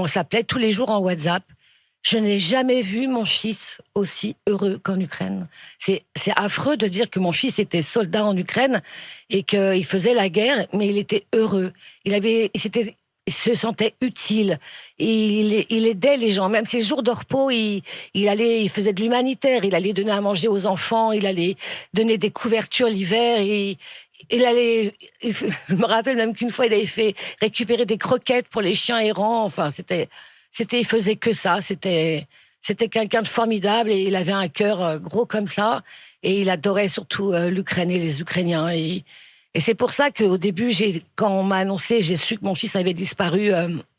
s'appelait tous les jours en WhatsApp. Je n'ai jamais vu mon fils aussi heureux qu'en Ukraine. C'est affreux de dire que mon fils était soldat en Ukraine et qu'il faisait la guerre, mais il était heureux. Il se sentait utile. Il aidait les gens. Même ses jours de repos, il faisait de l'humanitaire. Il allait donner à manger aux enfants. Il allait donner des couvertures l'hiver. Je me rappelle même qu'une fois, il avait fait récupérer des croquettes pour les chiens errants. Enfin, il faisait que ça. C'était quelqu'un de formidable et il avait un cœur gros comme ça. Et il adorait surtout l'Ukraine et les Ukrainiens. Et c'est pour ça qu'au début, quand on m'a annoncé, j'ai su que mon fils avait disparu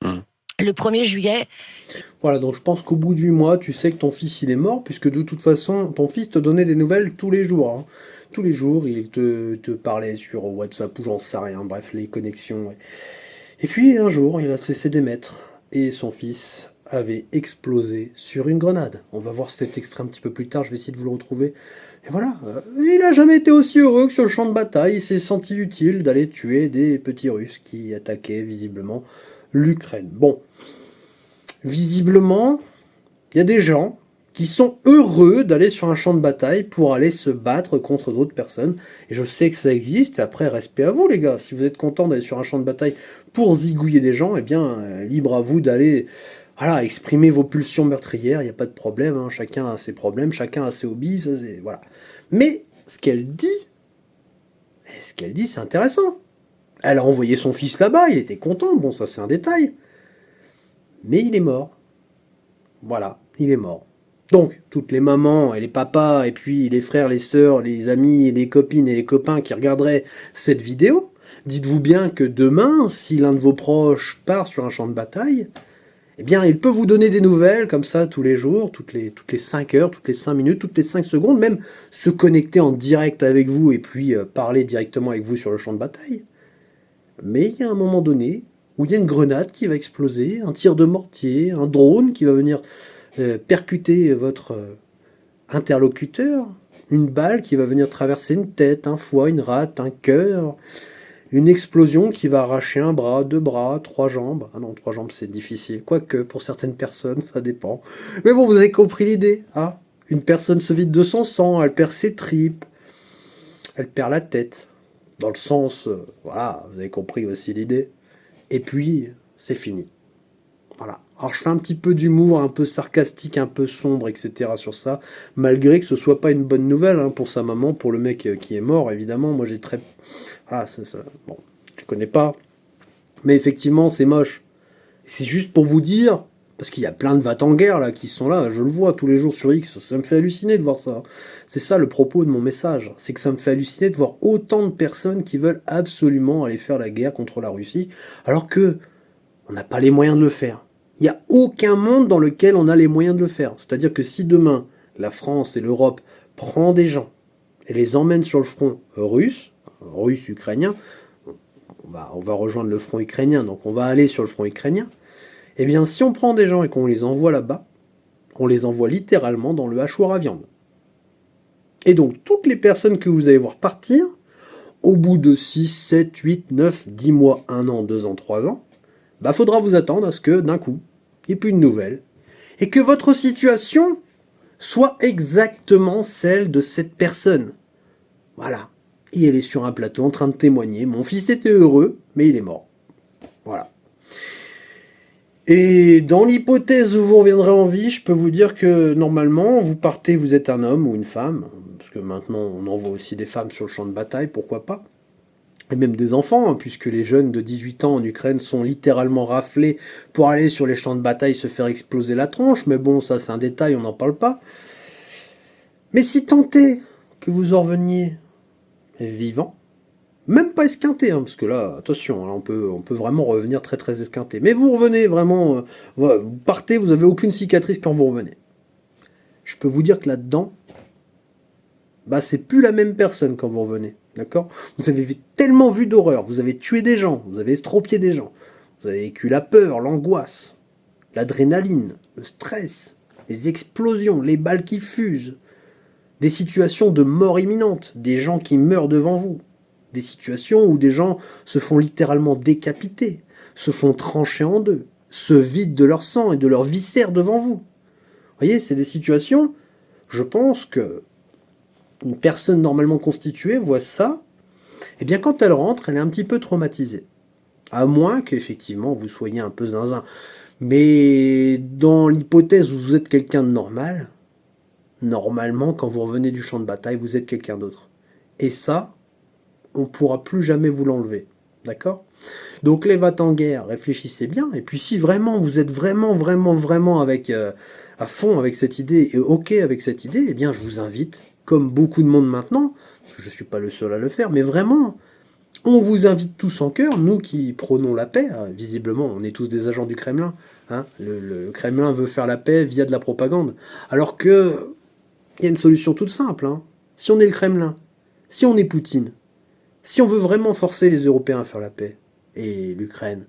le 1er juillet. Voilà, donc je pense qu'au bout du mois, tu sais que ton fils il est mort, puisque de toute façon, ton fils te donnait des nouvelles tous les jours, hein. Tous les jours, il te parlait sur WhatsApp ou j'en sais rien, bref, les connexions. Ouais. Et puis un jour, il a cessé d'émettre, et son fils avait explosé sur une grenade. On va voir cet extrait un petit peu plus tard, je vais essayer de vous le retrouver. Et voilà, il n'a jamais été aussi heureux que sur le champ de bataille, il s'est senti utile d'aller tuer des petits Russes qui attaquaient visiblement l'Ukraine. Bon, visiblement, il y a des gens qui sont heureux d'aller sur un champ de bataille pour aller se battre contre d'autres personnes. Et je sais que ça existe, et après, respect à vous les gars. Si vous êtes content d'aller sur un champ de bataille pour zigouiller des gens, eh bien, libre à vous d'aller exprimer vos pulsions meurtrières, il n'y a pas de problème, hein. Chacun a ses problèmes, chacun a ses hobbies, ça, voilà. Mais ce qu'elle dit, c'est intéressant. Elle a envoyé son fils là-bas, il était content, bon ça c'est un détail. Mais il est mort. Voilà, il est mort. Donc, toutes les mamans et les papas, et puis les frères, les sœurs, les amis, les copines et les copains qui regarderaient cette vidéo, dites-vous bien que demain, si l'un de vos proches part sur un champ de bataille, eh bien, il peut vous donner des nouvelles comme ça tous les jours, toutes les 5 heures, toutes les 5 minutes, toutes les 5 secondes, même se connecter en direct avec vous et puis parler directement avec vous sur le champ de bataille. Mais il y a un moment donné où il y a une grenade qui va exploser, un tir de mortier, un drone qui va venir percuter votre interlocuteur, une balle qui va venir traverser une tête, un foie, une rate, un cœur, une explosion qui va arracher un bras, 2 bras, 3 jambes. Ah non, 3 jambes c'est difficile, quoique pour certaines personnes ça dépend. Mais bon, vous avez compris l'idée, hein. Une personne se vide de son sang, elle perd ses tripes, elle perd la tête. Dans le sens, voilà, vous avez compris aussi l'idée. Et puis, c'est fini. Voilà. Alors je fais un petit peu d'humour, un peu sarcastique, un peu sombre, etc. sur ça, malgré que ce soit pas une bonne nouvelle hein, pour sa maman, pour le mec qui est mort, évidemment. Moi j'ai très... Ah, ça... Bon, je connais pas. Mais effectivement, c'est moche. C'est juste pour vous dire, parce qu'il y a plein de va-t-en-guerre là qui sont là, je le vois tous les jours sur X, ça me fait halluciner de voir ça. C'est ça le propos de mon message, c'est que ça me fait halluciner de voir autant de personnes qui veulent absolument aller faire la guerre contre la Russie, alors que on n'a pas les moyens de le faire. Il n'y a aucun monde dans lequel on a les moyens de le faire. C'est-à-dire que si demain, la France et l'Europe prend des gens et les emmène sur le front russe-ukrainien, on va rejoindre le front ukrainien, donc on va aller sur le front ukrainien, eh bien si on prend des gens et qu'on les envoie là-bas, on les envoie littéralement dans le hachoir à viande. Et donc toutes les personnes que vous allez voir partir, au bout de 6, 7, 8, 9, 10 mois, 1 an, 2 ans, 3 ans, faudra vous attendre à ce que, d'un coup, il n'y ait plus de nouvelles, et que votre situation soit exactement celle de cette personne. Voilà. Et elle est sur un plateau en train de témoigner. Mon fils était heureux, mais il est mort. Voilà. Et dans l'hypothèse où vous reviendrez en vie, je peux vous dire que normalement, vous partez, vous êtes un homme ou une femme, parce que maintenant on envoie aussi des femmes sur le champ de bataille, pourquoi pas, et même des enfants, hein, puisque les jeunes de 18 ans en Ukraine sont littéralement raflés pour aller sur les champs de bataille se faire exploser la tronche, mais bon, ça c'est un détail, on n'en parle pas. Mais si tant est que vous en reveniez vivant, même pas esquinté, hein, parce que là, attention, là, on peut vraiment revenir très très esquinté, mais vous revenez vraiment, voilà, vous partez, vous avez aucune cicatrice quand vous revenez. Je peux vous dire que là-dedans, c'est plus la même personne quand vous revenez. D'accord ? Vous avez tellement vu d'horreur, vous avez tué des gens, vous avez estropié des gens, vous avez vécu la peur, l'angoisse, l'adrénaline, le stress, les explosions, les balles qui fusent, des situations de mort imminente, des gens qui meurent devant vous, des situations où des gens se font littéralement décapiter, se font trancher en deux, se vident de leur sang et de leurs viscères devant vous. Vous voyez, c'est des situations, je pense que une personne normalement constituée voit ça, et bien quand elle rentre, elle est un petit peu traumatisée. À moins qu'effectivement vous soyez un peu zinzin. Mais dans l'hypothèse où vous êtes quelqu'un de normal, normalement quand vous revenez du champ de bataille, vous êtes quelqu'un d'autre. Et ça, on ne pourra plus jamais vous l'enlever. D'accord ? Donc les va-t-en-guerre, réfléchissez bien. Et puis si vraiment vous êtes vraiment avec, à fond avec cette idée et ok avec cette idée, eh bien je vous invite, comme beaucoup de monde maintenant, je ne suis pas le seul à le faire, mais vraiment, on vous invite tous en cœur, nous qui prônons la paix, visiblement on est tous des agents du Kremlin, hein, le Kremlin veut faire la paix via de la propagande, alors que il y a une solution toute simple, hein. Si on est le Kremlin, si on est Poutine, si on veut vraiment forcer les Européens à faire la paix, et l'Ukraine,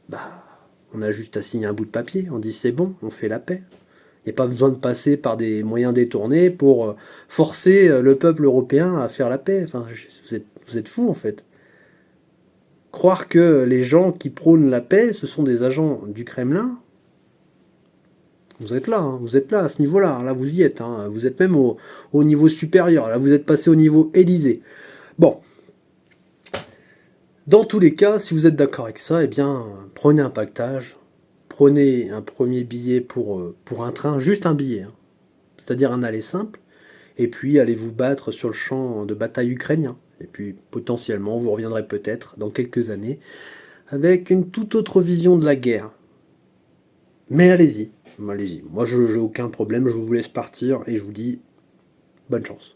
bah, on a juste à signer un bout de papier, on dit c'est bon, on fait la paix. Il n'y a pas besoin de passer par des moyens détournés pour forcer le peuple européen à faire la paix. Enfin, vous êtes fous en fait. Croire que les gens qui prônent la paix, ce sont des agents du Kremlin, vous êtes là, hein, vous êtes là à ce niveau-là, là vous y êtes, hein, vous êtes même au niveau supérieur, là vous êtes passé au niveau Élysée. Bon, dans tous les cas, si vous êtes d'accord avec ça, eh bien, prenez un pactage, prenez un premier billet pour un train, juste un billet, hein, c'est-à-dire un aller simple, et puis allez vous battre sur le champ de bataille ukrainien. Et puis potentiellement, vous reviendrez peut-être dans quelques années avec une toute autre vision de la guerre. Mais allez-y, allez-y. Moi, je n'ai aucun problème, je vous laisse partir et je vous dis bonne chance.